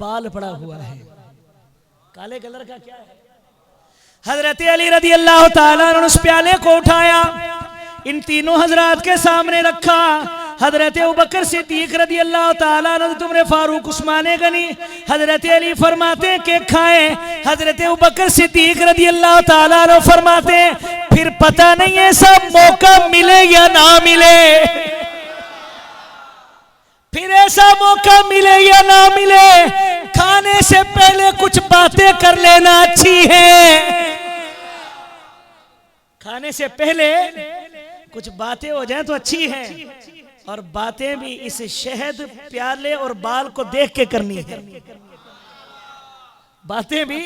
बाल पड़ा हुआ है। काले कलर का क्या है? हजरत अली रदी अल्लाह ताला ने उस प्याले को उठाया, इन तीनों हजरात के सामने रखा। हजरत अबू बकर सिद्दीक रदी अल्लाह ताला ने, तुमरे फारूक उस्मान गनी। हजरत अली फरमाते के खाए, हजरत अबू बकर सिद्दीक रदी अल्लाह ताला ने फरमाते फिर पता नहीं है सब मौका मिले या ना मिले, फिर ऐसा मौका मिले या ना मिले, खाने से पहले कुछ बातें कर लेना अच्छी है। खाने से पहले कुछ बातें हो जाएं तो अच्छी है, और बातें भी इस शहद प्याले और बाल को देख के करनी है। बातें भी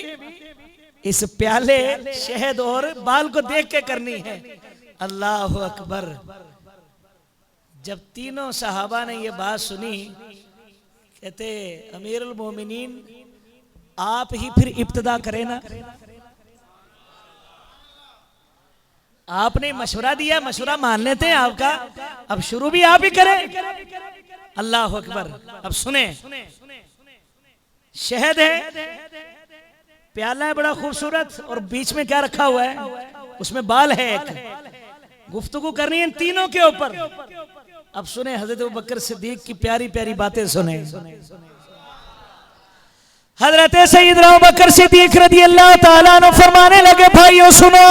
इस प्याले शहद और बाल को देख के करनी है। अल्लाह अकबर। जब तीनों सहाबा ने ये बात सुनी, कहते अमीरुल मोमिनीन आप ही फिर इब्तिदा करें ना, आपने मशवरा दिया, मशवरा मान लेते हैं आपका, अब शुरू भी आप ही करें। अल्लाह अकबर। अब सुने, शहद है, प्याला है बड़ा खूबसूरत, और बीच में क्या रखा हुआ है, उसमें बाल है एक। गुफ्तगू करनी है इन तीनों के ऊपर। अब सुने हजरत अबू बकर सिद्दीक की प्यारी प्यारी बातें सुने। हजरत सैयदना अबू बकर सिद्दीक रज़ी अल्लाह ताला अन्हु फरमाने लगे, भाइयों सुनो,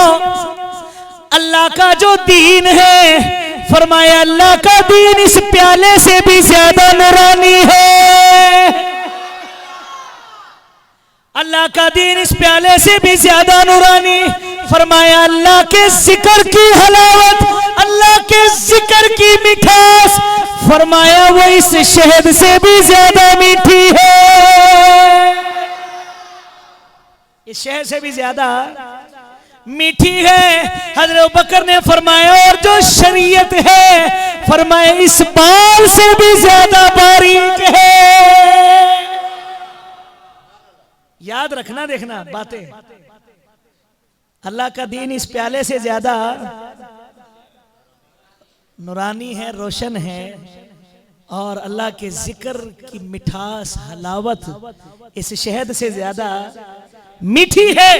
अल्लाह का जो दीन है, फरमाया अल्लाह का दीन इस प्याले से भी ज्यादा नूरानी है। अल्लाह का दीन इस प्याले से भी ज्यादा नूरानी। फरमाया अल्लाह के जिक्र की हलावत, अल्लाह के जिक्र की मिठास, फरमाया वो इस शहद से भी ज्यादा मीठी है, इस शहद से भी ज्यादा मीठी है। हज़रत अबू बकर ने फरमाया और जो शरीयत है, फरमाया इस बाल से भी ज्यादा बारीक है। याद रखना, देखना बातें। अल्लाह का दीन इस प्याले से ज्यादा नूरानी है, रोशन है, और अल्लाह के जिक्र की मिठास हलावत इस शहद से ज्यादा मीठी है,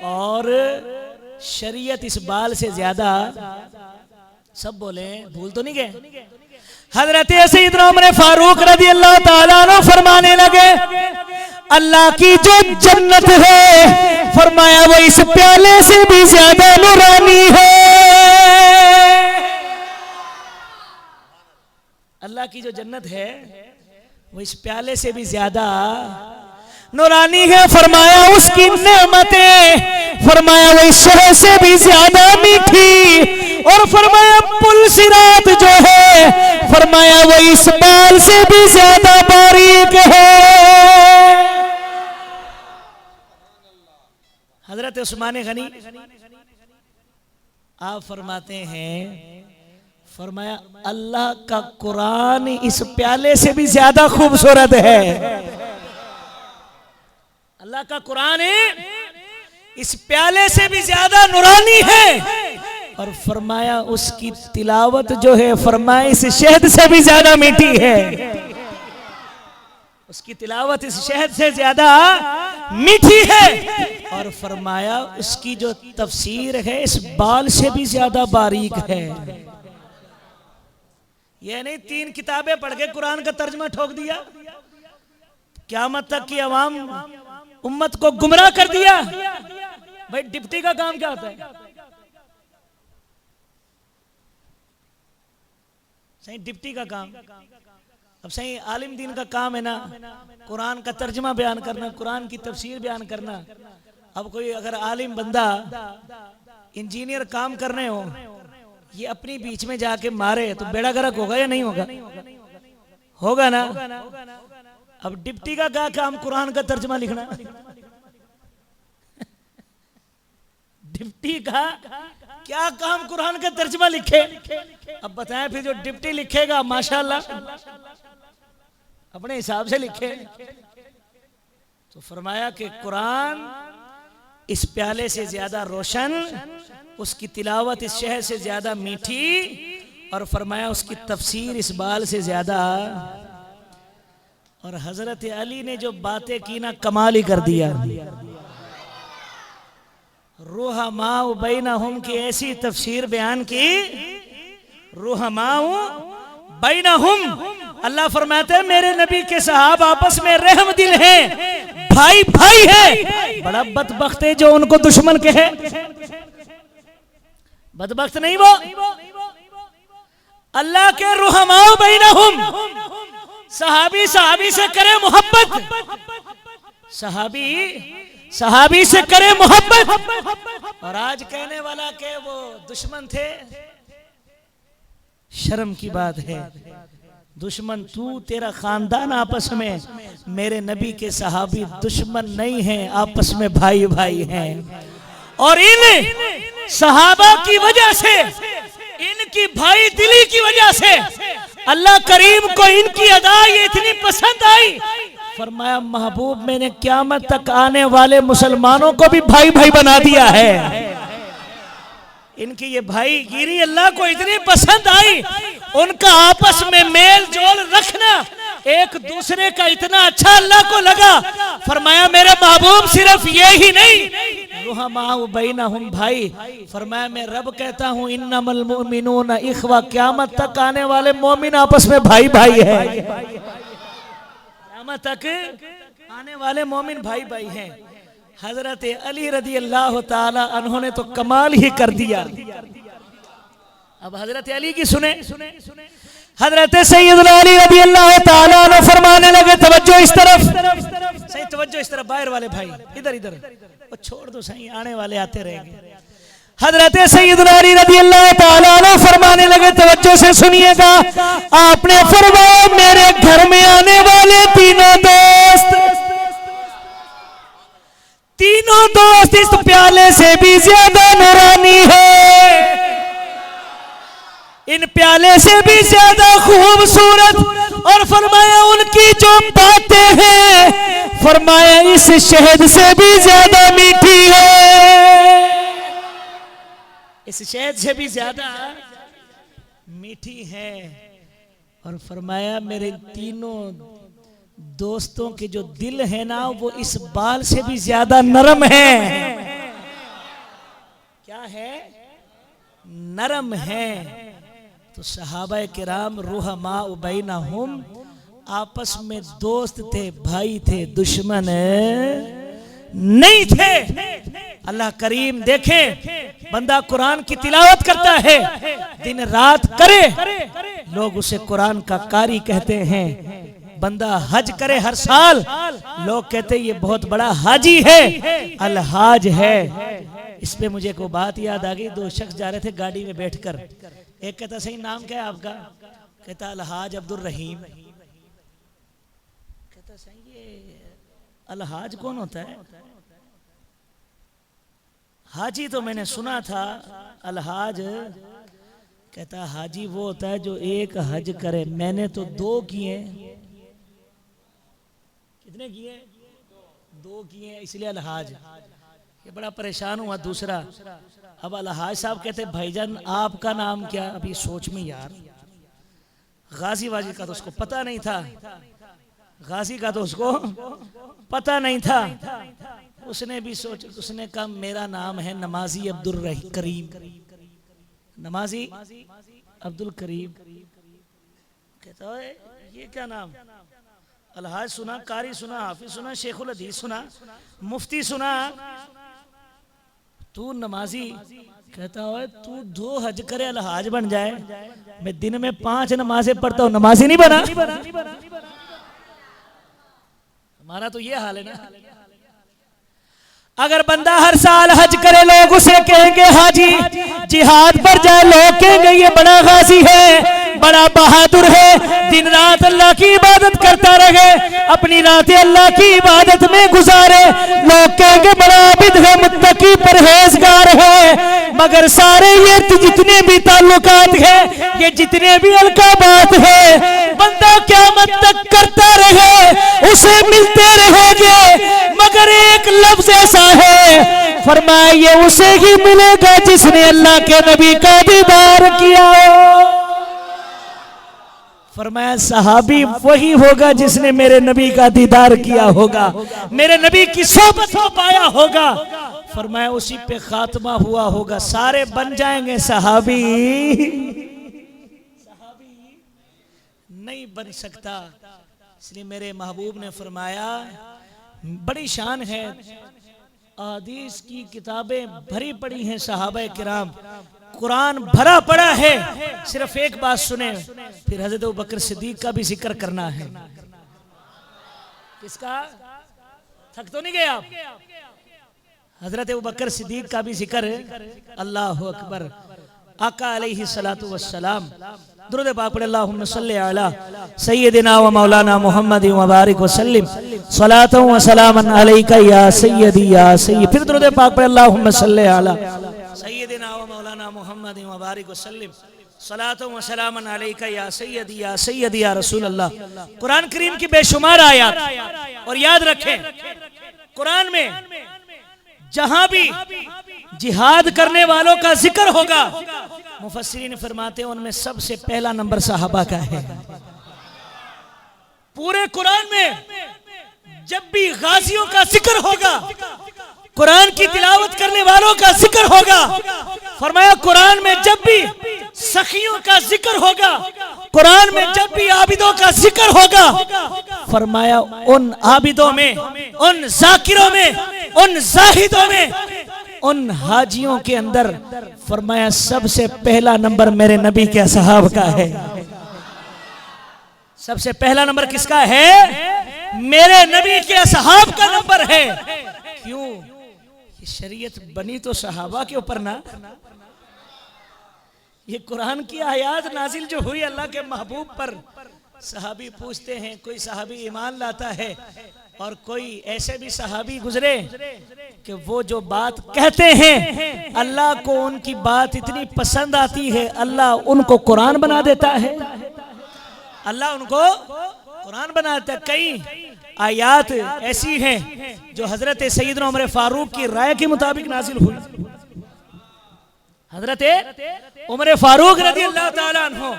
और शरीयत इस बाल से ज्यादा। सब बोले, भूल तो नहीं गए? हजरत सैयदना उमर फारूक रज़ी अल्लाह ताला अन्हु फरमाने लगे, अल्लाह की जो जन्नत है, फरमाया वो इस प्याले से भी ज्यादा नूरानी है। अल्लाह की जो जन्नत है वो इस प्याले से भी ज्यादा नूरानी है। फरमाया उसकी नेमतें, फरमाया वो इस शहद से भी ज्यादा मीठी, और फरमाया पुल सिरात जो है, फरमाया वो इस बाल से भी ज्यादा बारीक है। हजरत उस्मान गनी आप फरमाते हैं, फरमाया अल्लाह का कुरान इस प्याले से भी ज्यादा खूबसूरत है। अल्लाह का कुरान इस प्याले से भी ज्यादा नूरानी है, और फरमाया उसकी तिलावत जो है, फरमाया इस शहद से भी ज्यादा मीठी है। उसकी तिलावत इस शहद से ज्यादा मीठी है, और फरमाया उसकी जो तफसीर है इस बाल से भी ज्यादा बारीक है। यह नहीं 3 किताबें पढ़ के कुरान का तर्जमा ठोक दिया, क़यामत तक की अवाम उम्मत को गुमराह कर दिया। भाई डिप्टी का काम क्या होता है? सही डिप्टी का काम, अब सही आलिम दीन का काम है ना, कुरान का तर्जमा बयान करना, कुरान की तफसीर बयान करना। अब कोई अगर आलिम बंदा इंजीनियर काम करने हो, ये अपनी बीच में जाके मारे तो बेड़ा गर्क होगा या नहीं होगा? होगा ना। अब डिप्टी का क्या काम? कुरान का तर्जमा लिखना। डिप्टी का क्या काम? कुरान का तर्जमा लिखे। अब बताएं फिर जो डिप्टी लिखेगा माशाल्लाह अपने हिसाब से लिखे। तो फरमाया कि कुरान इस प्याले से ज्यादा रोशन, उसकी तिलावत इस शहद से ज्यादा मीठी, और फरमाया उसकी तफसीर इस बाल से ज्यादा। और हजरत अली ने जो बातें की ना कमाल ही कर दिया। रुहमाउ बैनहुम की ऐसी तफसीर बयान की, रुहमाउ बैनहुम, अल्लाह फरमाते हैं मेरे नबी के सहाबा आपस में रहम दिल हैं, भाई भाई है। बड़ा बदबख्त है जो उनको दुश्मन कहे, बदबख्त नहीं वो। अल्लाह के रुहमाउ बैनहुम, सहाबी सहाबी से करे मोहब्बत, सहाबी सहाबी से करे मोहब्बत। और आज कहने वाला के वो दुश्मन थे, शर्म की बात है। दुश्मन तू, तेरा खानदान आपस में, मेरे नबी के सहाबी दुश्मन नहीं हैं, आपस में भाई भाई हैं। और इन सहाबा की वजह से, इनकी भाई दिली की वजह से अल्लाह करीम को इनकी अदा ये इतनी पसंद आई, फरमाया महबूब मैंने क़यामत तक आने वाले मुसलमानों को भी भाई भाई बना दिया है। इनकी ये भाई गिरी अल्लाह को इतनी पसंद आई, उनका आपस में मेल जोल रखना, एक दूसरे का इतना अच्छा अल्लाह को लगा। फरमाया मेरे महबूब सिर्फ ये ही नहीं, रुहमाउ बैनहुम भाई, फरमाया मैं रब कहता हूँ इन्नमल मुमिनून इख्वा, क़यामत तक आने वाले मोमिन आपस में भाई भाई है। क़यामत तक आने वाले मोमिन भाई भाई हैं। हजरत अली रदी अल्लाह ताला अन्हों ने तो कमाल ही कर दिया। अब हजरत अली की सुने, हजरत सैयदना अली रदी अल्लाह ताला अन्हु फरमाने लगे, तवज्जो इस तरफ, सही तवज्जो इस तरफ, बाहर वाले भाई इधर इधर, वो छोड़ दो सही, आने वाले आते रहेंगे। हजरत सैयदना अली रदी अल्लाह ताला अन्हु फरमाने लगे, तवज्जो से सुनिएगा, आपने फरमाया मेरे घर में आने वाले तीनों दोस्त, तीनों दोस्त इस प्याले से भी ज्यादा नूरानी है, इन प्याले से भी ज्यादा खूबसूरत, और फरमाया उनकी जो बातें हैं फरमाया इस शहद से भी ज्यादा मीठी है, इस शहद से भी ज्यादा मीठी है। और फरमाया मेरे तीनों दोस्तों के जो दिल है ना वो इस बाल से भी ज्यादा नरम है। क्या है? नरम है। तो सहाबाए किराम रुहमाउ बैनहुम, आपस में दोस्त थे, भाई थे, दुश्मन नहीं थे। अल्लाह करीम देखे, बंदा कुरान की तिलावत करता है, दिन रात करे, लोग उसे कुरान का कारी कहते हैं। बंदा हज करे हर साल, लोग कहते ये बहुत बड़ा हाजी है, अलहाज है। इस पे मुझे को बात याद आ गई, दो शख्स जा रहे थे गाड़ी में बैठकर, एक कहता सही नाम क्या है आपका? कहता अलहाज अब्दुल रहीम। कहता सही ये अलहाज कौन होता है? हाजी तो मैंने सुना था, अलहाज। कहता हाजी वो होता है जो एक हज करे, मैंने तो 2 किए। कितने किए? 2 किए, इसलिए अलहाज। ये बड़ा परेशान हुआ। दूसरा, अब अलहाज साहब कहते भाईजान आपका नाम क्या? अभी सोच में यार, गाजी वाजी का तो उसको पता नहीं था, गाजी का तो उसको पता नहीं था। उसने भी सोच, उसने कहा मेरा नाम है नमाजी अब्दुल करीम, नमाजी अब्दुल करीम। कहता है ये क्या नाम? अलहाज सुना, कारी सुना, हाफिज सुना, शेखुल हदीस सुना, मुफ्ती सुना, तू नमाजी। कहता है तू 2 हज करे अलहाज बन जाए, मैं दिन में 5 नमाजें पढ़ता हूँ, नमाजी नहीं बना। हमारा तो ये हाल है ना। अगर बंदा हर साल हज करे, लोग उसे कहेंगे हाजी। जिहाद पर जाए, लोग कहेंगे ये बड़ा गाजी है, बड़ा बहादुर है, दिन रात अल्लाह की इबादत करता रहे, अपनी रातें अल्लाह की इबादत में गुजारे। लोग कहेंगे बड़ा आबिद है, मुत्तकी परहेजगार है। मगर सारे ये जितने भी ताल्लुकात है, ये जितने भी अलकाबात है, बंदा क़यामत तक करता रहे, उसे मिलते रहेंगे। मगर एक लफ्ज ऐसा है, फरमाया ये उसे ही मिलेगा जिसने अल्लाह के नबी का दीदार किया। फरमाया सहाबी वही होगा जिसने मेरे नबी का दीदार किया होगा, मेरे नबी की सोबत को पाया होगा। फरमाया उसी पे खात्मा हुआ होगा, सारे बन जाएंगे सहाबी नहीं बन सकता। इसलिए मेरे महबूब ने फरमाया, बड़ी शान है, हदीस की किताबें भरी पड़ी हैं सहाबा किराम, कुरान भरा पड़ा है। सिर्फ एक बात सुने, फिर हजरत अबू बकर सिद्दीक का भी जिक्र करना है। किसका? थक तो नहीं गए आप? हजरत अबू बकर सिद्दीक का भी जिक्र है। अल्लाह अकबर। आका अलैहि सलातु वस्सलाम दुरूद पाक पढ़े, अल्लाहुम्मा सल्ली अला सय्यदिना व मौलाना मुहम्मद व बारिक व सल्लिम सलातु व सलामन अलैका या सय्यदी या सय्यद। फिर दुरूद पाक पढ़े, अल्लाहुम्मा सल्ली अला सय्यदिना व मौलाना मुहम्मद व बारिक व सल्लिम सलातु व सलामन अलैका या सय्यदी या सय्यद या रसूल अल्लाह। कुरान करीम की बेशुमार आयत, और याद रखें कुरान में जहां भी जिहाद करने वालों का जिक्र होगा, मुफस्सिरीन फरमाते हैं उनमें सबसे पहला नंबर सहाबा का है। पूरे कुरान में जब भी गाजियों का जिक्र होगा, कुरान की तिलावत करने वालों का जिक्र होगा, फरमाया कुरान में जब भी सखियों का जिक्र होगा, कुरान में जब भी आबिदों का जिक्र होगा, फरमाया उन आबिदों में, उन जाकिरों में, उन जाहिदों में, उन हाजियों के अंदर फरमाया सबसे पहला नंबर मेरे नबी के असहाब का है। सबसे पहला नंबर किसका है? मेरे नबी के असहाब का नंबर है। क्यों? ये शरीयत बनी तो सहाबा के ऊपर ना। ये कुरान की आयत नाजिल जो हुई अल्लाह के महबूब पर, सहाबी पूछते हैं, कोई सहाबी ईमान लाता है और कोई ऐसे भी सहाबी गुजरे कि वो जो बात कहते हैं अल्लाह को उनकी बात इतनी पसंद आती है, अल्लाह उनको कुरान बना देता है। अल्लाह उनको कुरान बना देता है। कई आयात ऐसी हैं जो हजरत सैयदना उमर फारूक की राय के मुताबिक नाजिल हुई। हजरत उमर फारूक रज़ी अल्लाह ताला अन्हु,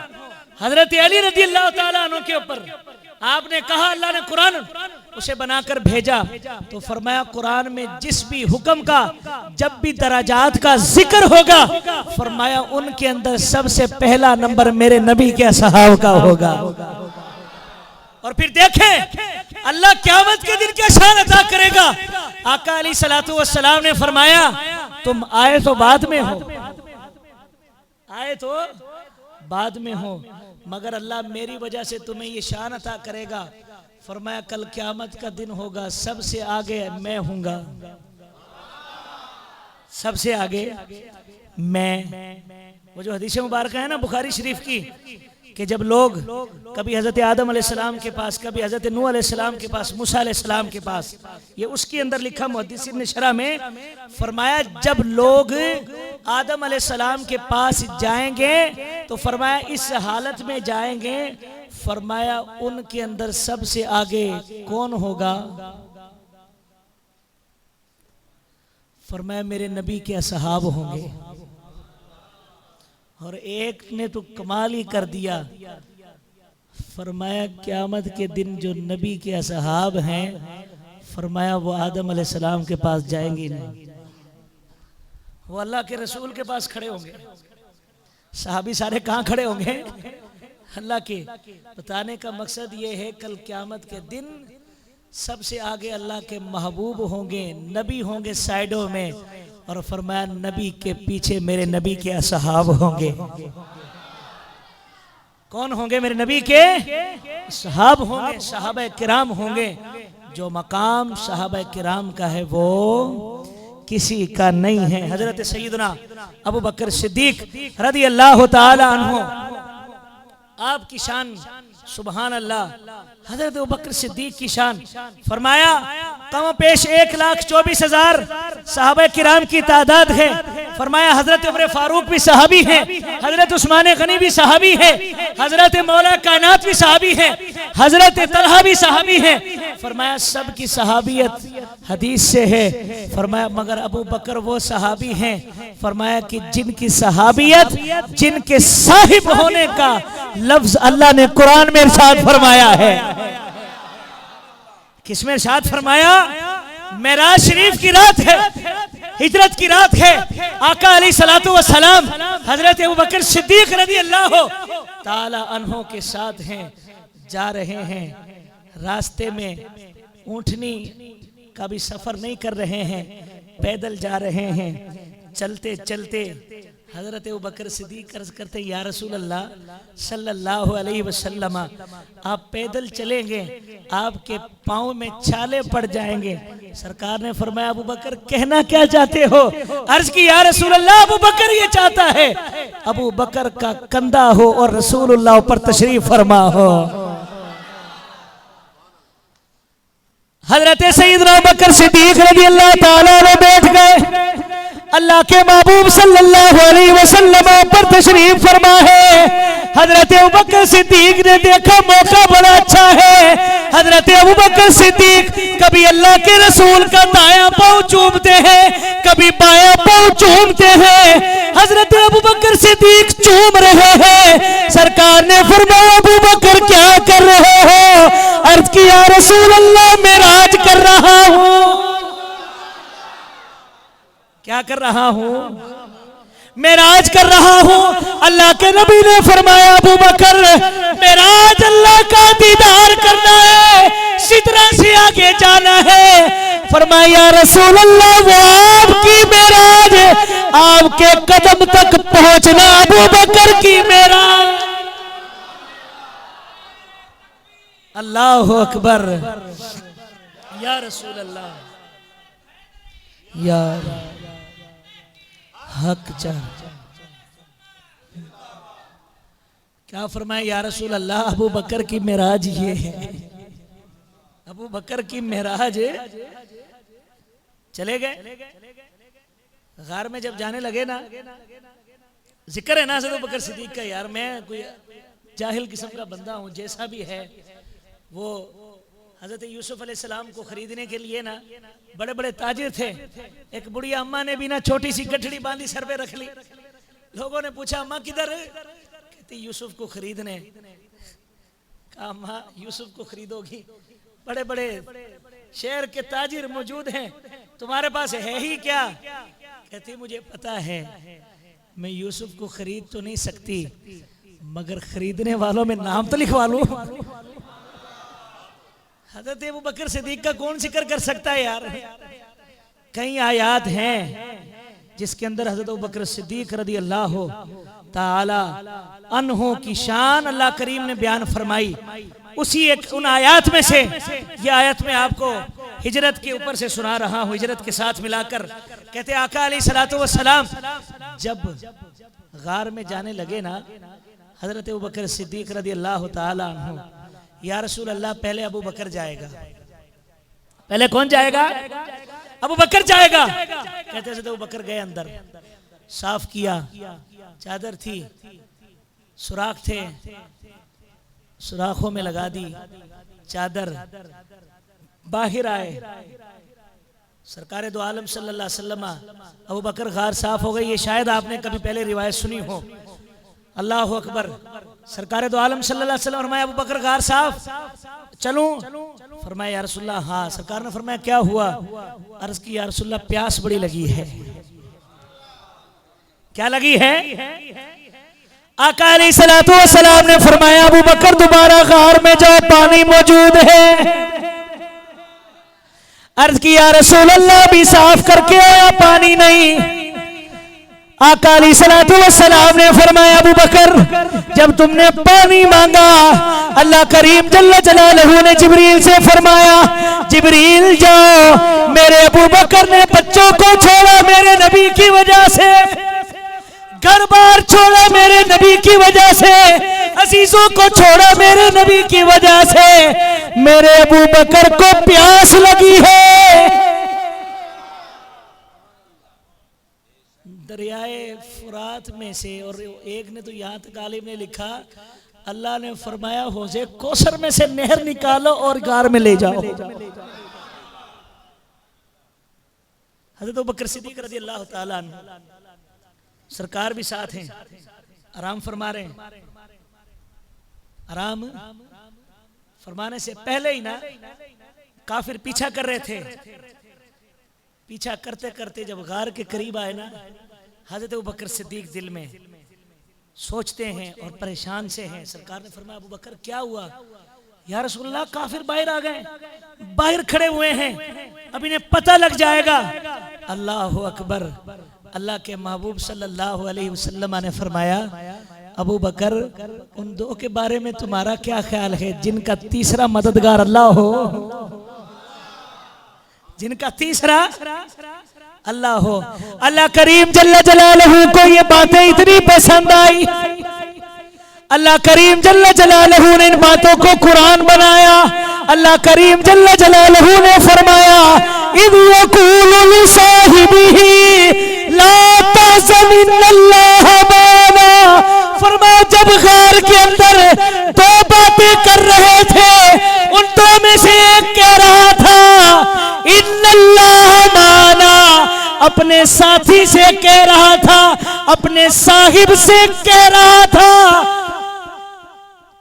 हजरत अली रज़ी अल्लाह ताला अन्हु के ऊपर आपने कहा, अल्लाह ने कुरान उसे बनाकर भेजा, तो फरमाया कुरान में जिस भी हुक्म का जब भी दराजात का जिक्र होगा, फरमाया उनके अंदर सबसे पहला नंबर मेरे नबी के असहाब का होगा। और फिर देखें अल्लाह क़यामत के दिन क्या शान अता करेगा। आका अलैहि सलातु वस्सलाम ने फरमाया, तुम आए तो बाद में हो, आए तो बाद में हो, मगर अल्लाह मेरी वजह से तुम्हें ये शान अता करेगा। फरमाया कल क़यामत का दिन होगा, सबसे आगे मैं हूंगा, सबसे आगे मैं। वो जो हदीस मुबारक है ना बुखारी शरीफ की, कि जब लोग कभी हजरत आदम अलैहिस्सलाम के पास, कभी हजरत नूह अलैहिस्सलाम के पास, मूसा अलैहिस्सलाम के पास, ये उसके अंदर लिखा मुहद्दिसीन ने शरह में फरमाया, जब लोग आदम अलैहिस्सलाम के पास जाएंगे तो फरमाया इस हालत में जाएंगे, फरमाया उनके अंदर सबसे आगे कौन होगा? फरमाया मेरे नबी के असहाब होंगे। और एक ने तो कमाल ही कर दिया, फरमाया क़यामत के दिन जो नबी के असहाब हैं, फरमाया वो आदम अलैहिस्सलाम के पास जाएंगे नहीं, वो अल्लाह के रसूल के पास खड़े होंगे। सहाबी सारे कहाँ खड़े होंगे? अल्लाह के। बताने का मकसद ये है कल क़यामत के दिन सबसे आगे अल्लाह के महबूब होंगे, नबी होंगे साइडों में, और फरमाया नबी के पीछे मेरे नबी के असहाब होंगे। कौन होंगे? मेरे नबी के सहाब होंगे, सहाबा किराम होंगे। जो मकाम सहाबा किराम का है वो किसी का नहीं है। हजरत सैयदना अबू बकर सिद्दीक रज़ी अल्लाह ताला अन्हु, आपकी शान सुभान अल्लाह। हजरत अबू बकर सिद्दीक की शान, फरमाया कम पेश 1,24,000 सहाबा किराम की तादाद है। फरमाया हजरत उमर फारूक भी सहाबी हैं, हजरत उस्मान गनी भी सहाबी है, हजरत मौला कायनात भी सहाबी है, हजरत तलहा भी सहाबी है। फरमाया सबकी सहाबियत हदीस से है। फरमाया मगर अबू बकर वो सहाबी हैं, फरमाया कि जिनकी सहाबियत, जिनके साहिब होने का लफ्ज अल्लाह ने कुरान में इरशाद फरमाया है। किसमें इरशाद फरमाया? मेराज शरीफ की रात है, हिजरत की रात है। आका अलैहिस्सलातु वस्सलाम हजरत अबू बकर सिद्दीक रज़ी अल्लाह ताला अन्हो के साथ हैं, जा रहे हैं। रास्ते में ऊंटनी का भी सफर नहीं कर रहे हैं, पैदल जा रहे हैं। चलते चलते हजरत अबू बकर सिद्दीक अर्ज करते या रसूल अल्लाह सल्लल्लाहु अलैहि वसल्लम, आप पैदल चलेंगे, आपके पाँव में छाले पड़ जाएंगे। सरकार ने फरमाया अबू बकर कहना क्या चाहते हो? अर्ज की या रसूल अल्लाह, अबू बकर ये चाहता है अबू बकर का कंधा हो और रसूलुल्लाह पर तशरीफ फरमा हो। हजरत सैयदना बकर सिद्दीक रज़ी अल्लाह ताला ने बैठ गए। अल्लाह के महबूब सल्लल्लाहु अलैहि वसल्लम पर तशरीफ फरमा है। हजरत अबू बकर सिद्दीक ने देखा मौका बड़ा अच्छा है। हजरत अबू बकर सिद्दीक कभी अल्लाह के रसूल का दायां पांव चूमते हैं, कभी बायां पांव चूमते हैं। हजरत अबू बकर सिद्दीक चूम रहे हैं। सरकार ने फरमाया अबू बकर क्या कर रहे हो? अर्ज किया रसूल अल्लाह मेराज कर रहा हूं। क्या कर रहा हूं? मेराज कर रहा हूं। अल्लाह के नबी ने फरमाया अबू बकर मेराज अल्लाह का दीदार करना है, सिदरा से आगे जाना है। फरमाया रसूल अल्लाह वो आपकी मेराज, आपके कदम तक पहुंचना अबू बकर की मेराज। अल्लाह अकबर। या रसूल अल्लाह, या हक चाह क्या फरमाए या रसूल अल्लाह, अबू बकर की मेराज ये है, अबू बकर की मेराज। चले गए गार में, जब जाने लगे ना, जिक्र है ना हज़रत अबू बकर सिद्दीक का। यार मैं कोई जाहिल किस्म का बंदा हूँ, जैसा भी है। वो हजरत यूसुफ अलैहिस्सलाम को खरीदने के लिए ना बड़े बड़े ताजिर थे। एक बुढ़िया अम्मा ने भी ना छोटी सी गठड़ी बांधी सर पे रख ली। लोगों ने पूछा अम्मा किधर? कहती यूसुफ को खरीदने। कहा अम्मा यूसुफ को खरीदोगी? बड़े बड़े शहर के ताजिर मौजूद हैं, तुम्हारे पास है ही क्या? कहती मुझे पता है मैं यूसुफ को खरीद तो नहीं सकती, मगर खरीदने वालों में नाम तो लिखवा लूं। हजरत अबू बकर सिद्दीक का कौन जिक्र कर सकता है यार? कई आयात हैं जिसके अंदर हजरत अबू बकर सिद्दीक रज़ी अल्लाह ताला अन्हो की शान अल्लाह करीम ने बयान फरमाई। उसी एक उन आयात में से ये आयत में आपको हिजरत के ऊपर से सुना रहा हूँ, हिजरत के साथ मिलाकर। कहते आका अलैहिस्सलातु वस्सलाम जब गार में जाने लगे ना, हजरत अबू बकर सिद्दीक रज़ी अल्लाह ताला अन्हु, या रसूल अल्लाह पहले अबू बकर जाएगा। पहले कौन जाएगा? अबू बकर जाएगा। कहते हैं अबू बकर गए अंदर, साफ किया, चादर थी, सुराख थे, सुराखों में लगा दी चादर। बाहर आए, सरकार दो आलम सल्लल्लाहु अलैहि वसल्लम, अबू बकर गार साफ हो गई। ये शायद आपने कभी पहले रिवायत सुनी हो। अल्लाह अकबर। सरकार दो आलम सल्लल्लाहु अलैहि वसल्लम फरमाया अबू बकर गार साफ, चलूं? फरमाया या रसूलल्लाह हाँ। सरकार ने फरमाया क्या हुआ? अर्ज की या रसूलल्लाह प्यास बड़ी लगी है। क्या लगी है? आका अलैहिस्सलातु वस्सलाम ने फरमाया अबू बकर दोबारा गार में जाओ, पानी मौजूद है। अर्ज की या रसूलल्लाह भी साफ करके आया, पानी नहीं। आका अलैहिस्सलातु वस्सलाम ने फरमाया अबू बकर जब तुमने पानी मांगा, अल्लाह करीम जल्ल जलालहू ने जिब्रील से फरमाया जिब्रील जाओ, मेरे अबू बकर ने बच्चों को छोड़ा मेरे नबी की वजह से, घर बार छोड़ा मेरे नबी की वजह से, अजीजों को छोड़ा मेरे नबी की वजह से, मेरे अबू बकर को प्यास लगी है। दरियाए फुरात में से, और एक ने तो यहाँ तक आलिम ने लिखा अल्लाह ने फरमाया हौज़े कौसर में से नहर निकालो और गार में ले जाओ। हज़रत अबू बकर सिद्दीक़ रज़ी अल्लाह ताला अन्हु सरकार भी साथ हैं, आराम फरमा रहे हैं। आराम फरमाने से पहले ही ना काफिर पीछा कर रहे थे। पीछा करते करते जब गार के करीब आए ना, हज़रत अबू बकर सिद्दीक़ दिल में सोचते हैं और परेशान से हैं। सरकार ने फरमाया अबू बकर क्या हुआ? या रसूलल्लाह काफिर बाहर आ गए, बाहर खड़े हुए हैं, अब इन्हें पता लग जाएगा। अल्लाह अकबर। अल्लाह के महबूब सल्लल्लाहु अलैहि वसल्लम ने फरमाया अबू बकर उन दो के बारे में तुम्हारा क्या ख्याल है जिनका तीसरा मददगार अल्लाह हो, जिनका तीसरा अल्लाह हो। अल्लाह करीम जल्ल जलालहू को ये बातें इतनी पसंद आई, अल्लाह करीम जल्ल जलालहू ने इन बातों को कुरान बनाया। अल्लाह करीम जल्ल जलालहू ने फरमाया इज़ यक़ूलु लिसाहिबिही ला तहज़न इन्नल्लाह माना। फरमाया जब गार के अंदर दो बातें कर रहे थे, उन दो में से एक कह रहा था इन्नल्लाह माना, अपने साथी से कह रहा था, अपने साहिब से कह रहा था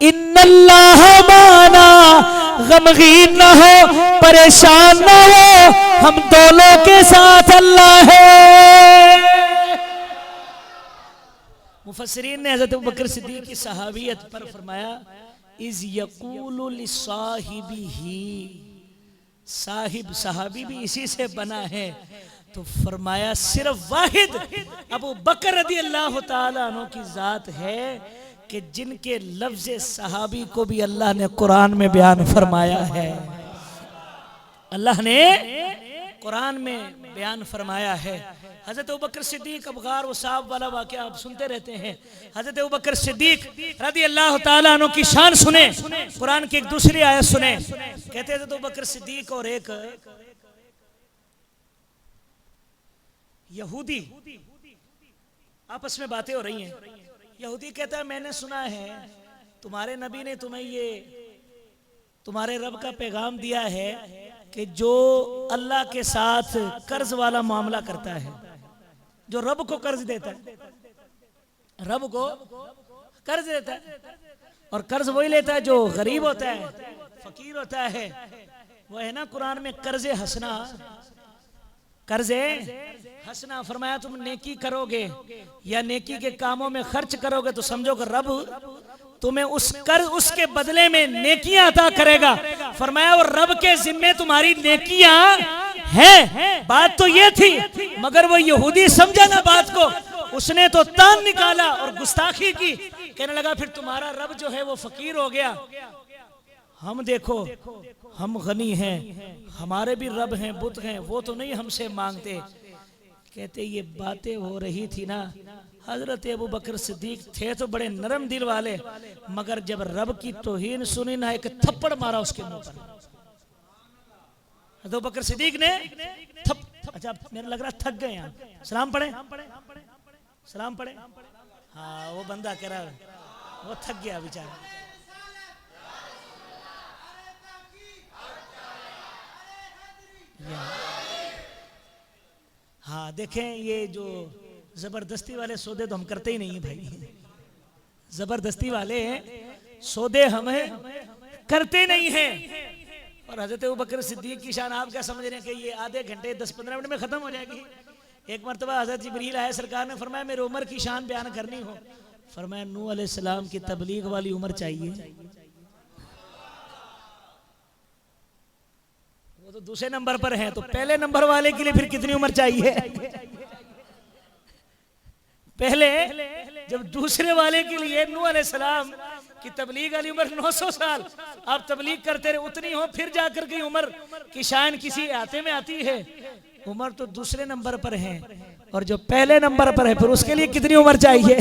इन्नल्लाह माना, गमगीन न हो, परेशान न हो, हम दोनों के साथ अल्लाह है। मुफस्सिरीन ने हज़रत अबू बकर सिद्दीक़ की सहाबियत पर फरमाया इज़ यक़ूलु लिसाहिबिही, साहिब सहाबी भी इसी से बना है। तो फरमाया सिर्फ वाहिद अबू बकर रज़ी अल्लाह ताला अन्हु की जात है कि जिनके लफ्ज़ सहाबी को भी अल्लाह ने कुरान में बयान फरमाया है। अल्लाह ने कुरान में बयान फरमाया है। हज़रत अबू बकर सिद्दीक़ अब गार व साहब वाला वाक़या आप सुनते रहते हैं। हज़रत अबू बकर सिद्दीक़ रज़ी अल्लाह ताला अन्हु की शान सुने, कुरान की एक दूसरी आयत सुने। कहते हैं हज़रत अबू बकर सिद्दीक़ और एक यहूदी आपस में बातें हो रही हैं। यहूदी कहता है मैंने सुना है तुम्हारे नबी ने तुम्हें ये तुम्हारे रब का पैगाम दिया है कि जो अल्लाह के साथ कर्ज वाला मामला करता है, जो रब को कर्ज देता है, रब को कर्ज देता है, और कर्ज वही लेता है जो गरीब होता है, फकीर होता है। वो है ना कुरान में कर्जे हसना, कर्जे हसना। फरमाया तुम नेकी करोगे या नेकी के कामों में खर्च करोगे तो समझो कि रब तुम्हें उस कर्ज उसके बदले में नेकियां अता करेगा। फरमाया और रब के जिम्मे तुम्हारी नेकियां हैं। बात तो ये थी, मगर वो यहूदी समझा ना बात को, उसने तो तान निकाला और गुस्ताखी की। कहने लगा फिर तुम्हारा रब जो है वो फकीर हो गया, हम देखो हम गनी हैं, हमारे भी रब हैं, बुत हैं, वो तो नहीं हमसे मांगते। कहते ये बातें हो रही थी ना, हजरत अबू बकर सिद्दीक थे तो बड़े नरम दिल वाले, मगर जब रब की तौहीन सुनी ना, एक थप्पड़ मारा उसके मुंह पर। अबू बकर सिद्दीक ने अच्छा मेरा लग रहा थक गए यहाँ, सलाम पढ़े, सलाम पढ़े। हाँ वो बंदा कह रहा वो थक गया बेचारा। हाँ देखें ये जो जबरदस्ती वाले सौदे तो हम करते ही नहीं है भाई, जबरदस्ती वाले सौदे हम करते नहीं हैं। और हजरत अबू बकर सिद्दीक की शान आप क्या समझ रहे हैं कि ये आधे घंटे 10-15 मिनट में खत्म हो जाएगी। एक मरतबा हजरत जिब्रील आए, सरकार ने फरमाया मेरी उम्र की शान बयान करनी हो, फरमाया नूह अलैहिस्सलाम की तबलीग वाली उम्र चाहिए। वो तो दूसरे नंबर पर हैं, तो पहले नंबर वाले के लिए फिर कितनी उम्र चाहिए? पहले जब दूसरे वाले के लिए नूह अलैहिस्सलाम की तबलीग वाली उम्र 900 साल आप तबलीग करते रहे, उतनी हो फिर जाकर के उम्र की शान किसी आते में आती है। उम्र तो दूसरे नंबर पर है, और जो पहले नंबर पर है फिर उसके लिए कितनी उम्र चाहिए?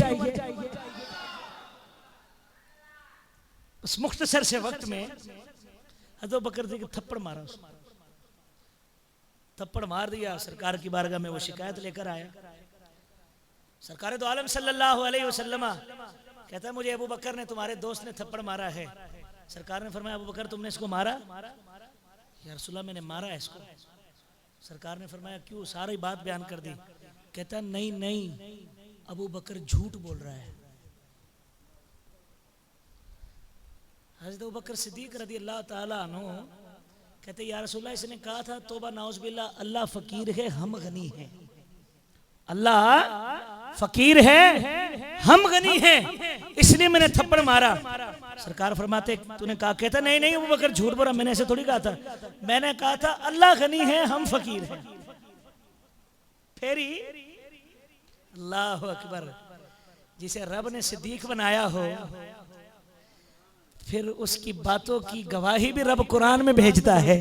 उस मुख्तसर से वक्त में हज़रत बकर जी थप्पड़ मारा, थप्पड़ मार दिया। सरकार की बारगाह में वो शिकायत लेकर आया। सरकार दो आलम सल्लल्लाहु अलैहि वसल्लम कहता है मुझे अबू बकर ने, तुम्हारे दोस्त ने थप्पड़ मारा है। सरकार ने फरमाया अबू बकर तुमने इसको मारा? या रसूलल्लाह मैंने मारा है इसको। सरकार ने फरमाया क्यों? सारी बात बयान कर दी। कहता नहीं नहीं, अबू बकर झूठ बोल रहा है। हज़रत अबू बकर सिद्दीक रज़ी अल्लाह ताला अन्हु कहते या रसूलल्लाह इसने कहा था तौबा नाउज़ बिल्लाह, अल्लाह फकीर है हम गनी हैं। अल्लाह फकीर है हम गनी हैं, इसलिए मैंने थप्पड़ मारा। सरकार फरमाते तूने कहा? कहता नहीं नहीं अबू बकर झूठ बोला, मैंने ऐसे थोड़ी कहा था। मैंने कहा था अल्लाह गनी है हम फकीर हैं। फेरी अल्लाह अकबर। जिसे रब ने सिद्दीक बनाया हो, फिर उसकी बातों की गवाही भी रब कुरान में भेजता है।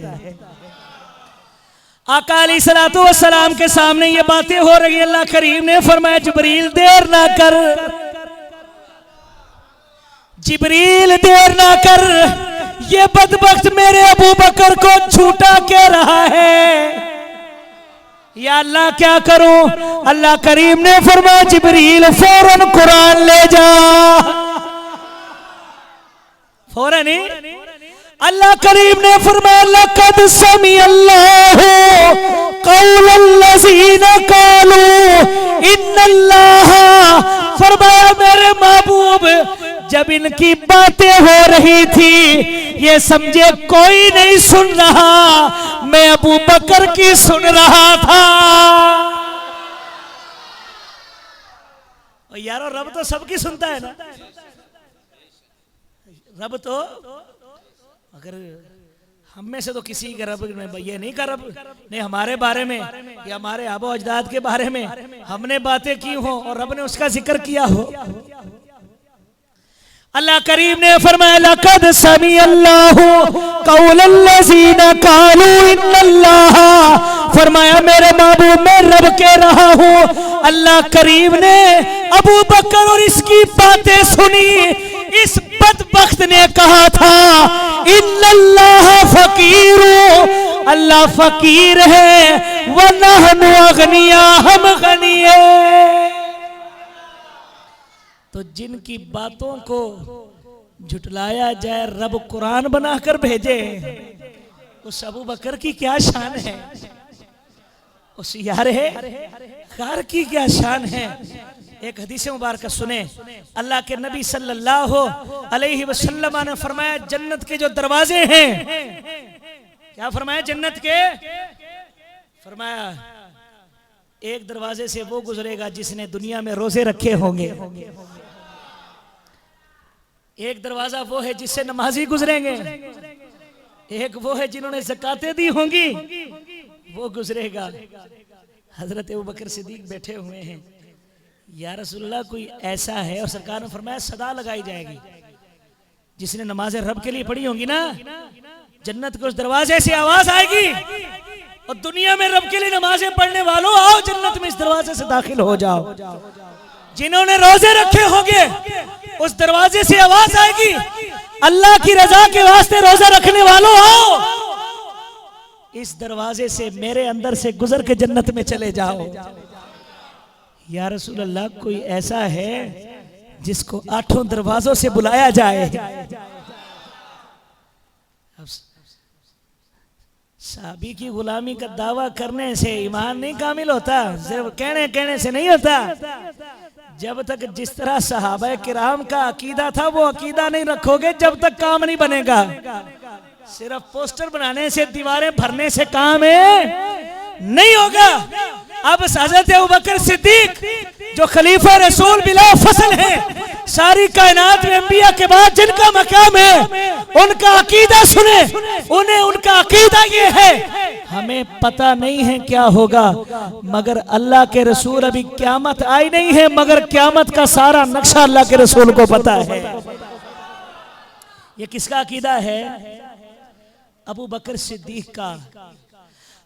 आका अलैहिस्सलातु वस्सलाम के सामने ये बातें हो रही, अल्लाह करीम ने फरमाया जिब्रील देर ना कर, जिब्रील देर ना कर, ये बदबख्त मेरे अबू बकर को झूठा कह रहा है। या अल्लाह क्या करूं? अल्लाह करीम ने फरमाया जिब्रील फौरन कुरान ले जा। फौरन ही अल्लाह करीम ने फरमाया लक़द समी अल्लाहु क़ौलल्लज़ीना क़ालू इन्नल्लाह। फरमाया मेरे महबूब जब इनकी बातें हो रही थी ये समझे कोई नहीं सुन रहा, मैं अबू बकर की सुन रहा था। और यारो रब तो सबकी सुनता है ना। रब तो अगर हम में से तो किसी के रब ये नहीं कर रब ने हमारे बारे में या हमारे आबो अजदाद के बारे में हमने बातें की हो और रब ने उसका जिक्र किया हो। अल्लाह करीम ने फरमाया लक़द समी अल्लाहु क़ौलल्लज़ीना क़ालू इन्नल्लाह। फरमाया मेरे महबूब मैं रब कह रहा हूँ। अल्लाह करीम ने अबू बकर और इसकी बातें सुनी। इस बदबख्त ने कहा था इन्नल्लाह फकीर, अल्लाह फकीर है, व नहनु अगनिया हम गनी है। तो जिनकी बातों को झुटलाया जाए रब कुरान बनाकर भेजे, उस अबू बकर की क्या शान है, उस यारे कार की क्या शान है। एक हदीस मुबारक सुने, अल्लाह के नबी सल्लल्लाहु अलैहि वसल्लम ने फरमाया जन्नत के जो दरवाजे हैं, क्या फरमाया जन्नत के? फरमाया एक दरवाजे से वो गुजरेगा जिसने दुनिया में रोजे रखे होंगे, एक दरवाजा वो है जिससे नमाजी गुजरेंगे, एक वो है जिन्होंने ज़कातें दी होंगी वो गुजरेगा। हजरत अबू बकर सिद्दीक बैठे हुए हैं, या रसूलल्लाह कोई ऐसा है? और सरकार ने फरमाया सदा लगाई जाएगी, जिसने नमाज़ें रब के लिए पढ़ी होंगी ना, जन्नत के उस दरवाजे से आवाज आएगी और दुनिया में रब के लिए नमाजें पढ़ने वालों आओ जन्नत में इस दरवाजे से दाखिल हो जाओ। जिन्होंने रोजे रखे होंगे उस दरवाजे से आवाज आएगी अल्लाह की रजा के वास्ते रोजा रखने वालों आओ, इस दरवाजे से मेरे अंदर से गुजर के जन्नत में चले जाओ। या रसूल अल्लाह कोई ऐसा है जिसको 8 दरवाजों से बुलाया जाए? साहबी की गुलामी का दावा करने से ईमान नहीं कामिल होता, सिर्फ कहने से नहीं होता। जब तक जिस तरह सहाबा किराम का अकीदा था वो अकीदा नहीं रखोगे जब तक काम नहीं बनेगा। सिर्फ पोस्टर बनाने से दीवारें भरने से काम है नहीं होगा। अब हज़रत अबू बकर सिद्दीक जो खलीफा रसूल बिला फसल है, सारी कायनात में अंबिया के बाद जिनका मकाम है, उनका अकीदा सुने। उन्हें उनका अकीदा ये है, हमें पता नहीं है क्या होगा, मगर अल्लाह के रसूल, अभी क़यामत आई नहीं है मगर क़यामत का सारा नक्शा अल्लाह के रसूल को पता है। ये किसका अकीदा है? अबू बकर सिद्दीक का।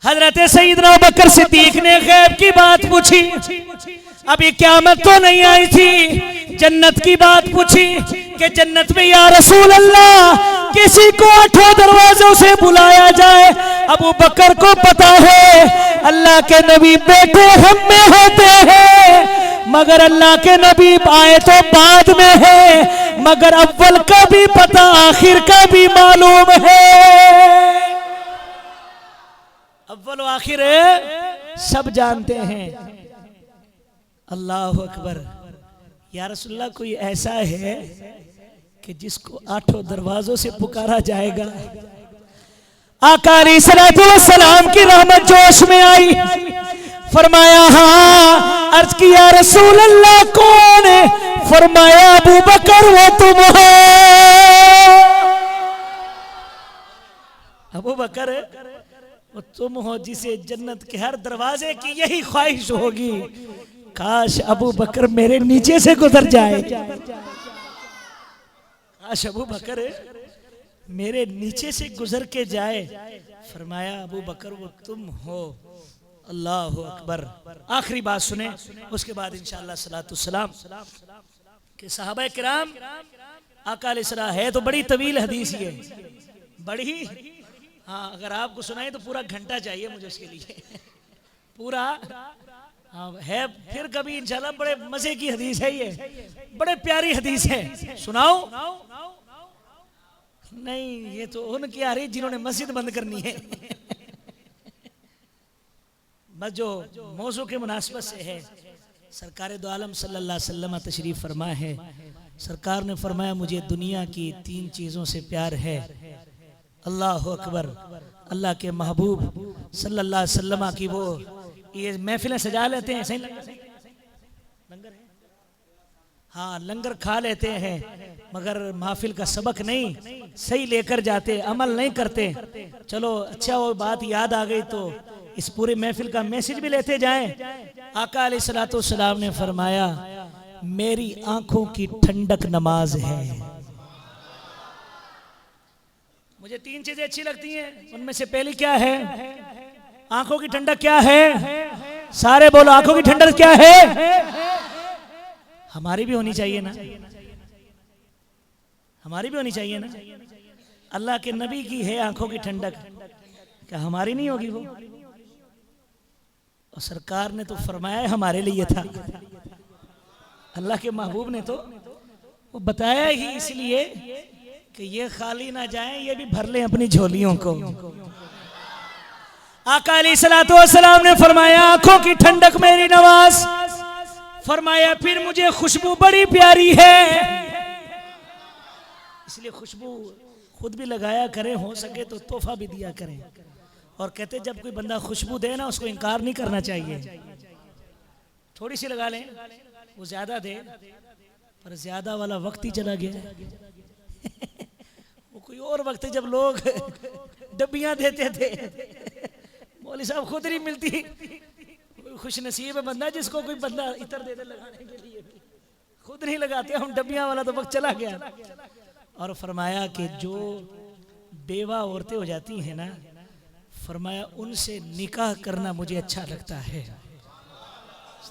हजरत सईदना अबू बकर सिद्दीक ने गैब की बात पूछी, अभी क़यामत तो नहीं आई थी, जन्नत की बात पूछी कि जन्नत में या रसूल अल्लाह किसी को 8 दरवाजों से बुलाया जाए। अबू बकर को पता है अल्लाह के नबी बेटे हम में होते हैं, मगर अल्लाह के नबी आए तो बाद में है, मगर अव्वल का भी पता आखिर का भी मालूम है। अव्वल व आखिर सब जानते हैं। अल्लाह अकबर। या रसूलल्लाह कोई ऐसा है कि जिसको 8 दरवाजों से पुकारा जाएगा। आका अलैहिस्सलातु वस्सलाम की रहमत जोश में आई, फरमाया हाँ। अर्ज किया रसूल अल्लाह कौन है? फरमाया अबू बकर वो तुम हो। अबू बकर वो तुम हो जिसे जन्नत के हर दरवाजे की यही ख्वाहिश होगी, काश अबू बकर मेरे नीचे से गुजर जाए, काश अबू बकर मेरे नीचे से गुजर के जाए। फरमाया अबू बकर वो तुम हो। अल्लाह अकबर। आखिरी बात सुने, उसके बाद इंशाअल्लाह सलातु सलाम कि सहाबा किराम आका अलैहिस्सलाम है तो बड़ी तवील हदीस है, बड़ी। हाँ, अगर आपको सुनाए तो पूरा घंटा चाहिए मुझे उसके लिए, पूरा। हाँ है, फिर कभी इंशाल्लाह। बड़े मजे की हदीस है ये, बड़े प्यारी हदीस है। सुनाओ? नहीं, ये तो उनकी आ रही जिन्होंने मस्जिद बंद करनी है। बस जो मौजू के मुनासिबत से है, सरकार दो आलम सल्लल्लाहु अलैहि वसल्लम तशरीफ फरमा है। सरकार ने फरमाया मुझे दुनिया की 3 चीज़ों से प्यार है। अल्लाह अकबर। अल्लाह के महबूब सल्लल्लाहु अलैहि वसल्लम की वो ये महफिलें सजा लेते हैं, सही लंगर है? हाँ, लंगर खा लेते हैं मगर महफिल का सबक नहीं सही लेकर जाते, अमल नहीं करते। चलो अच्छा, वो बात याद आ गई तो इस पूरी महफिल का मैसेज भी लेते जाएं। आका अलैहिस्सलातु वस्सलाम ने फरमाया मेरी आंखों की ठंडक नमाज है। मुझे 3 चीजें अच्छी लगती हैं, उनमें से पहली क्या है? आंखों की ठंडक। क्या है? सारे बोलो, आंखों की ठंडक क्या है? हमारी भी होनी चाहिए ना, हमारी भी होनी चाहिए ना। अल्लाह के नबी की है आंखों की ठंडक, क्या हमारी नहीं होगी वो? और सरकार ने तो फरमाया हमारे लिए था। अल्लाह के महबूब ने तो वो बताया ही इसलिए कि ये खाली ना जाएं, ये भी भर लें अपनी झोलियों को। आका अलैहिस्सलातु वस्सलाम ने फरमाया आंखों की ठंडक मेरी नमाज। फरमाया फिर मुझे खुशबू बड़ी प्यारी है, इसलिए खुशबू खुद भी लगाया करें, हो सके तो तोहफा भी दिया करें। और कहते जब कोई बंदा खुशबू दे ना उसको इनकार नहीं करना चाहिए। थोड़ी सी लगा लें, वो ज्यादा दे, पर ज्यादा वाला वक्त ही चला गया। वो कोई और वक्त है जब लोग डब्बियां देते थे, मौलवी साहब खुद नहीं मिलती। खुश नसीब है बंदा जिसको कोई बंदा इतर दे दे लगाने के लिए, खुद नहीं लगाते हम। डब्बियां वाला तो वक्त चला गया। और फरमाया कि जो बेवा औरतें हो जाती हैं ना, फरमाया उनसे निकाह करना मुझे अच्छा लगता है।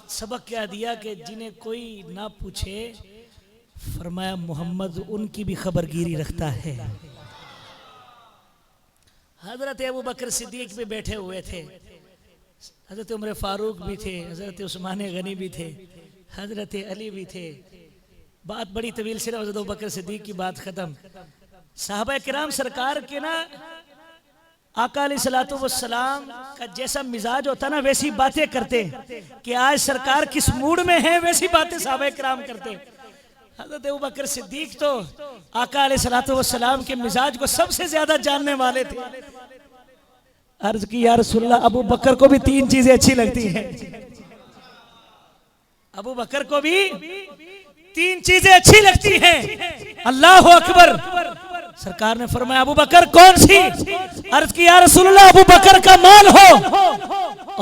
सबक क्या दिया कि जिन्हें कोई ना पूछे, फरमाया मोहम्मद उनकी भी खबरगिरी रखता है। हजरत अबू बकर सिद्दीक भी बैठे हुए थे, हजरत उमर फारूक भी थे, हजरत उस्मान गनी भी थे, हजरत अली भी थे। बात बड़ी तवील, सिर्फ हजरत अबू बकर सिद्दीक की बात खत्म। साहबा किराम सरकार के ना आका अलैहिस्सलातु वस्सलाम का जैसा मिजाज होता ना वैसी बातें करते कि आज सरकार किस मूड में है वैसी बातें साहबा किराम करते। हजरत अबू बकर सिद्दीक तो आका अलैहिस्सलातु वस्सलाम के मिजाज को सबसे ज्यादा जानने वाले थे। अर्ज की या रसूलल्लाह अबू बकर को भी 3 चीजें अच्छी लगती हैं। अबू बकर को भी 3 चीजें अच्छी लगती हैं। अल्लाह अकबर। सरकार ने फरमाया अबू बकर कौन सी? अर्ज की या रसूलल्लाह अबू बकर का माल हो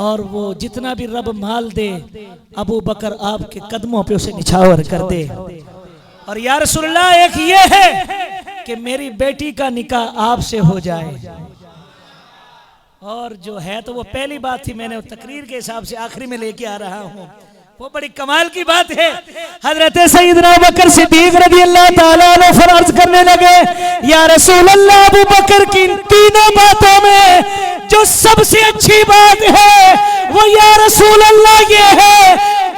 और वो जितना भी रब माल दे अबू बकर आपके कदमों पे उसे निछावर कर दे। और या रसूलल्लाह एक ये है कि मेरी बेटी का निकाह आपसे हो जाए। और जो है तो वो पहली बात थी, मैंने तकरीर के हिसाब से आखिरी में लेके आ रहा हूँ, वो बड़ी कमाल की बात है। हजरत सैयदना अबू बकर सिद्दीक रज़ी अल्लाह ताला अन्हु फर्ज करने लगे या रसूल अल्लाह अबू बकर की 3 बातों में जो सबसे अच्छी बात है वो या रसूल अल्लाह ये है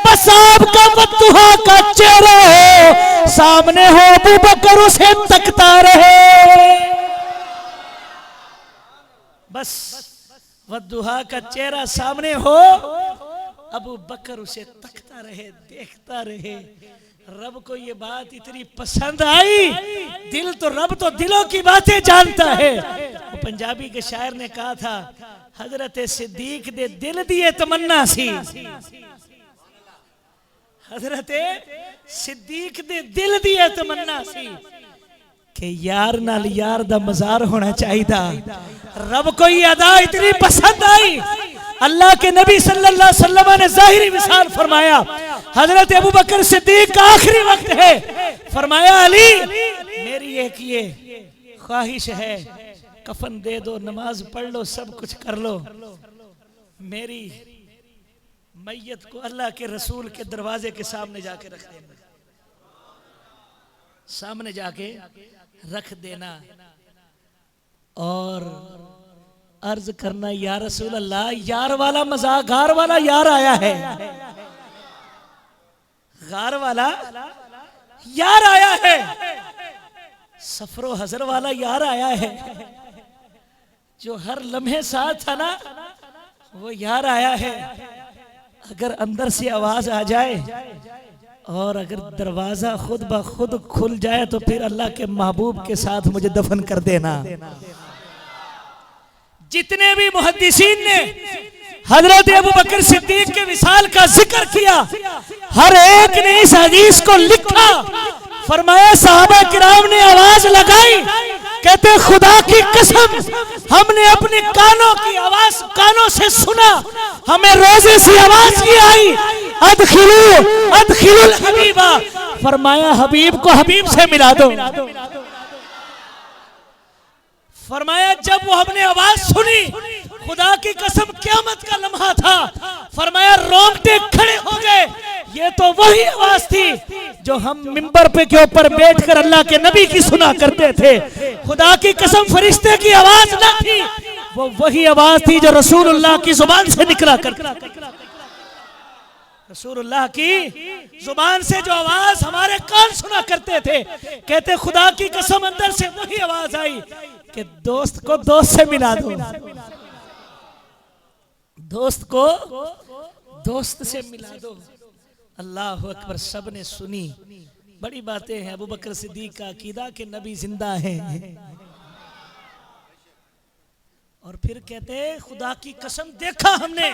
बस आपका वद्दुहा का चेहरा हो, सामने हो अबू बकर उसे तकता रहे। बस वद्दुहा का चेहरा सामने हो, अबू बकर उसे तकता रहे, देखता रहे। रब को ये बात इतनी पसंद आई, दिल तो रब तो दिलों की बातें जानता है। वो पंजाबी के शायर ने कहा था, हजरत सिद्दीक दे दिल दिए तमन्ना सी, हजरत सिद्दीक दे दिल दिए तमन्ना सी कि यार नाल यार दा मजार होना चाहिदा। रब को ये अदा इतनी पसंद आई, अल्लाह के नबी सल्लल्लाहु अलैहि वसल्लम ने ज़ाहिरी विसाल फरमाया। हजरत अबू बकर सिद्दीक का आखिरी वक्त है, फरमाया अली मेरी एक ये ख्वाहिश है, कफन दे दो, नमाज पढ़ लो, सब कुछ कर लो, मेरी मैयत को अल्लाह के रसूल के दरवाजे के सामने जाके रख देना, सामने जाके रख देना और अर्ज करना, या रसूल अल्लाह यार वाला मजाक, गार वाला यार आया है, गार वाला यार आया है, सफरो हजर वाला यार आया है, जो हर लम्हे साथ था ना वो यार आया है। अगर अंदर से आवाज आ जाए और अगर दरवाजा खुद ब खुद खुल जाए तो फिर अल्लाह के महबूब के साथ मुझे दफन कर देना। जितने भी मुहद्दिसीन ने हजरत अबू बकर सिद्दीक के विसाल का जिक्र किया, हर एक ने इस हदीस को लिखा। फरमाया सहाबा किराम ने आवाज लगाई, कहते खुदा की कसम हमने अपने कानों की आवाज कानों से सुना, हमें रोजे से आवाज की आई, अदखिलू अदखिलुल हबीबा, फरमाया हबीब को हबीब से मिला दो। फरमाया जब वो हमने आवाज सुनी, खुदा की कसम क़यामत का लम्हा था, फरमाया रोंगटे खड़े हो गए, ये तो वही आवाज थी जो हम मिंबर पे के ऊपर बैठकर अल्लाह के नबी की सुना करते थे। खुदा की कसम फरिश्ते की आवाज ना थी, वो वही आवाज थी जो रसूलुल्लाह की जुबान से निकला करती। रसूलुल्लाह की जुबान से जो आवाज हमारे कान सुना करते थे, कहते खुदा की कसम अंदर से वही आवाज आई कि दोस्त को दोस्त से मिला दो, दोस्त को दोस्त से मिला दो। अल्लाह अकबर, सब ने सुनी। बड़ी बातें हैं। अबू बकर सिद्दीक का अकीदा के नबी जिंदा हैं। और फिर कहते खुदा की कसम देखा हमने,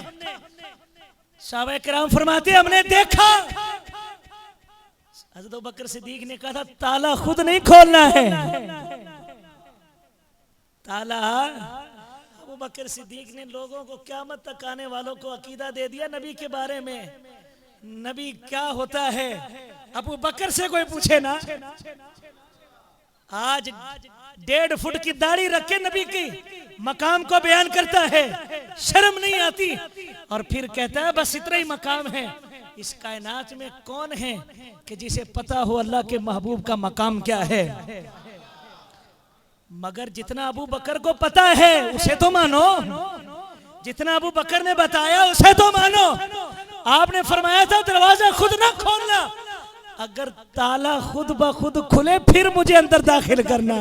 साहबा किराम फरमाते हमने देखा। हज़रत अबू बकर सिद्दीक ने कहा था ताला खुद नहीं खोलना है, ताला। अबू बकर सिद्दीक ने लोगों को क़यामत तक आने वालों को अकीदा दे दिया नबी के बारे में। नबी क्या होता है अबू बकर से कोई पूछे ना। आज 1.5 फुट की दाढ़ी रखे नबी की मकाम को बयान करता है, शर्म नहीं आती। और फिर कहता है बस इतना ही मकाम है। इस कायनात में कौन है कि जिसे पता हो अल्लाह के महबूब का मकाम क्या है? मगर जितना अबू बकर को पता है उसे तो मानो, जितना अबू बकर ने बताया उसे तो मानो। आपने फरमाया था दरवाजा खुद ना खोलना, अगर ताला खुद ब खुद खुले फिर मुझे अंदर दाखिल करना।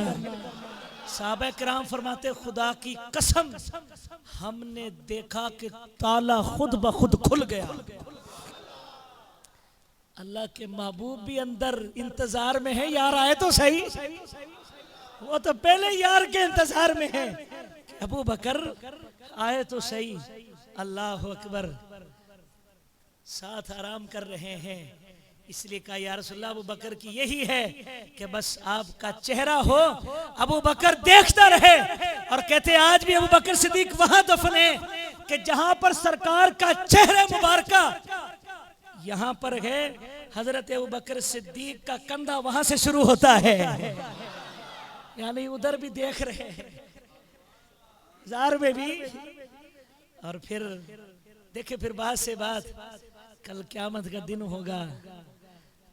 साहबा किराम फरमाते खुदा की कसम हमने देखा कि ताला खुद ब खुद खुल गया। अल्लाह के महबूब भी अंदर इंतजार में है, यार आए तो सही। वो तो पहले यार के इंतजार में है, अबू बकर आए तो सही। अल्लाह अकबर, साथ आराम कर रहे हैं। इसलिए कहा या रसूलल्लाह अबू बकर की यही है कि बस आपका चेहरा हो, अबू बकर देखता रहे। और कहते आज भी अबू बकर सिद्दीक वहां दफन है कि जहां पर सरकार का चेहरा मुबारका यहां पर है, हजरत अबू बकर सिद्दीक का कंधा वहां से शुरू होता है। यानी उधर भी देख रहे हैं, जार में भी। और फिर देखे, फिर बात से बात, कल क़यामत का दिन होगा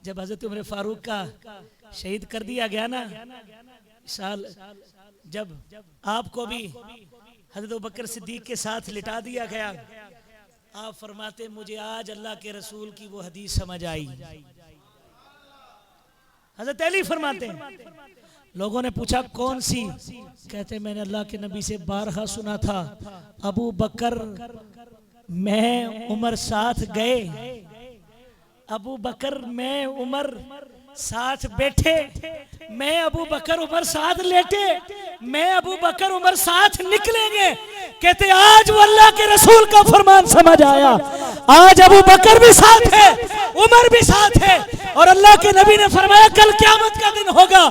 जब हजरत उमर फारूक का शहीद कर दिया गया ना। साल जब आपको भी हजरत अबू बकर सिद्दीक के साथ लिटा दिया गया, आप फरमाते मुझे आज अल्लाह के रसूल की वो हदीस समझ आई। हज़रत अली फरमाते हैं लोगों ने पूछा कौन सी, कहते मैंने अल्लाह के नबी से बारहा सुना था, अबू बकर मैं उमर साथ गए, अबू बकर मैं उमर साथ बैठे, मैं अबू बकर उमर साथ लेटे, मैं अबू बकर उमर साथ निकलेंगे। कहते आज वो अल्लाह के रसूल का फरमान समझ आया। आज अबू बकर भी साथ है, उमर भी साथ है, और अल्लाह के नबी ने फरमाया कल क़यामत का दिन होगा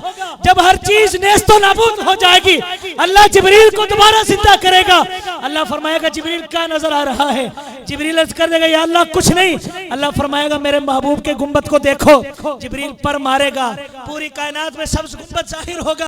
जब हर चीज नेस्तो नाबूद हो जाएगी, अल्लाह जिब्रील को दोबारा जिंदा करेगा। अल्लाह फरमाएगा जिब्रील क्या नजर आ रहा है? जिब्रील अर्ज कर देगा या अल्लाह कुछ नहीं। अल्लाह फरमाएगा मेरे महबूब के गुंबद को देखो। जिब्रील पर मारेगा, पूरी कायनात में सब्ज गुंबद जाहिर होगा।